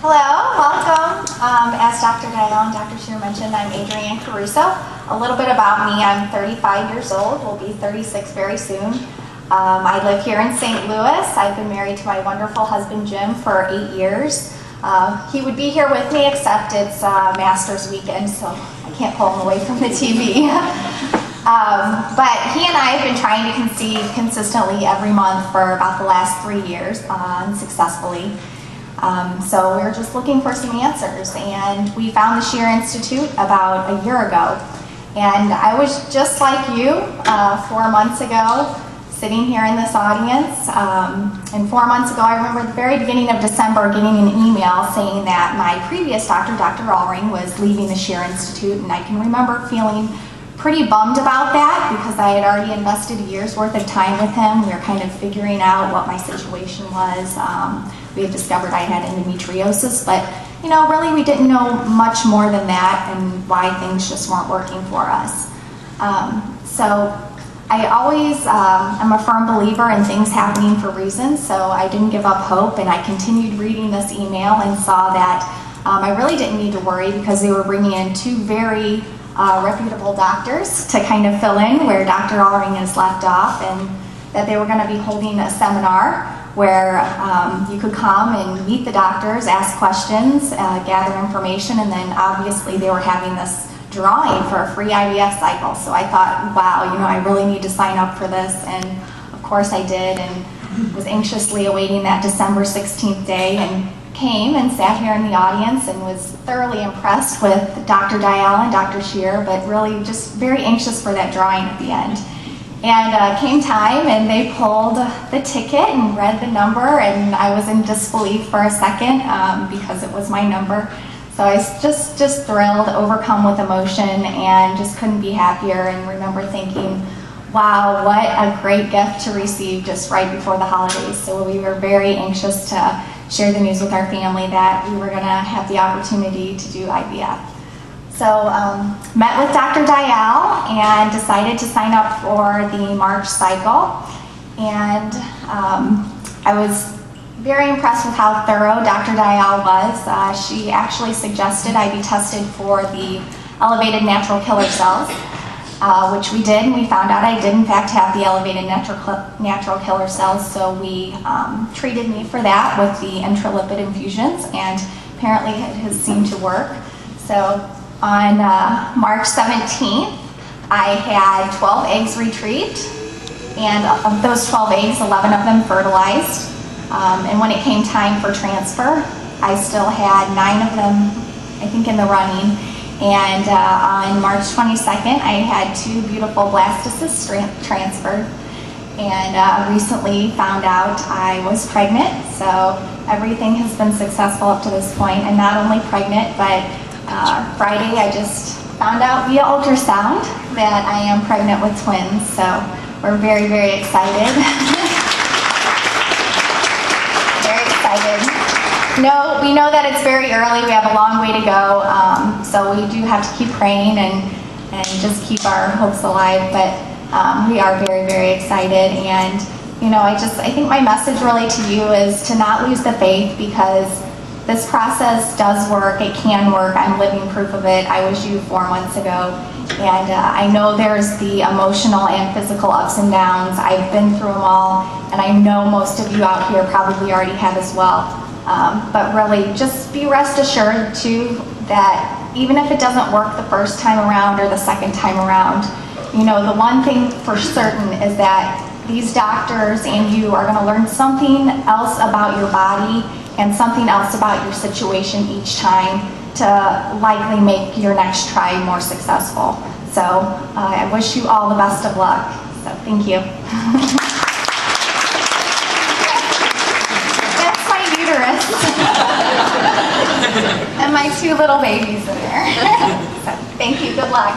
Hello, welcome. As Dr. Dial and Dr. Sher mentioned, I'm Adrianne Caruso. A little bit about me, I'm 35 years old, will be 36 very soon. I live here in St. Louis. I've been married to my wonderful husband Jim for 8 years. He would be here with me, except it's Masters weekend, so I can't pull him away from the TV. But he and I have been trying to conceive consistently every month for about the last 3 years, unsuccessfully. So we were just looking for some answers, and we found the Sher Institute about a year ago. And I was just like you 4 months ago, sitting here in this audience. And 4 months ago, I remember at the very beginning of December getting an email saying that my previous doctor, Dr. Allring, was leaving the Sher Institute, and I can remember feeling pretty bummed about that because I had already invested a year's worth of time with him. We were kind of figuring out what my situation was. We had discovered I had endometriosis, but really we didn't know much more than that and why things just weren't working for us. So I always am a firm believer in things happening for reasons, so I didn't give up hope, and I continued reading this email and saw that I really didn't need to worry because they were bringing in two very reputable doctors to kind of fill in where Dr. Allring has left off, and that they were going to be holding a seminar where you could come and meet the doctors, ask questions, gather information, and then obviously they were having this drawing for a free IVF cycle. So I thought, wow, I really need to sign up for this, and of course I did, and was anxiously awaiting that December 16th day, and came and sat here in the audience and was thoroughly impressed with Dr. Dial and Dr. Sher, but really just very anxious for that drawing at the end. And came time, and they pulled the ticket and read the number, and I was in disbelief for a second because it was my number. So I was just thrilled, overcome with emotion, and just couldn't be happier, and remember thinking, wow, what a great gift to receive just right before the holidays. So we were very anxious to share the news with our family that we were going to have the opportunity to do IVF. So met with Dr. Dial and decided to sign up for the March cycle. And I was very impressed with how thorough Dr. Dial was. She actually suggested I be tested for the elevated natural killer cells, which we did, and we found out I did in fact have the elevated natural killer cells, so we treated me for that with the intralipid infusions, and apparently it has seemed to work. So on March 17th, I had 12 eggs retrieved, and of those 12 eggs, 11 of them fertilized. And when it came time for transfer, I still had 9 of them, I think, in the running. And on March 22nd, I had 2 beautiful blastocysts transferred, and recently found out I was pregnant. So everything has been successful up to this point. I'm not only pregnant, but Friday I just found out via ultrasound that I am pregnant with twins. So we're very, very excited. Very excited. No, we know that it's very early. We have a long way to go, so we do have to keep praying and just keep our hopes alive. But we are very, very excited. And I think my message really to you is to not lose the faith, because this process does work. It can work. I'm living proof of it. I was you 4 months ago, and I know there's the emotional and physical ups and downs. I've been through them all, and I know most of you out here probably already have as well. But really, just be rest assured too that even if it doesn't work the first time around or the second time around, the one thing for certain is that these doctors and you are going to learn something else about your body and something else about your situation each time to likely make your next try more successful. So I wish you all the best of luck. So thank you. That's my uterus. And my 2 little babies in there. So thank you. Good luck.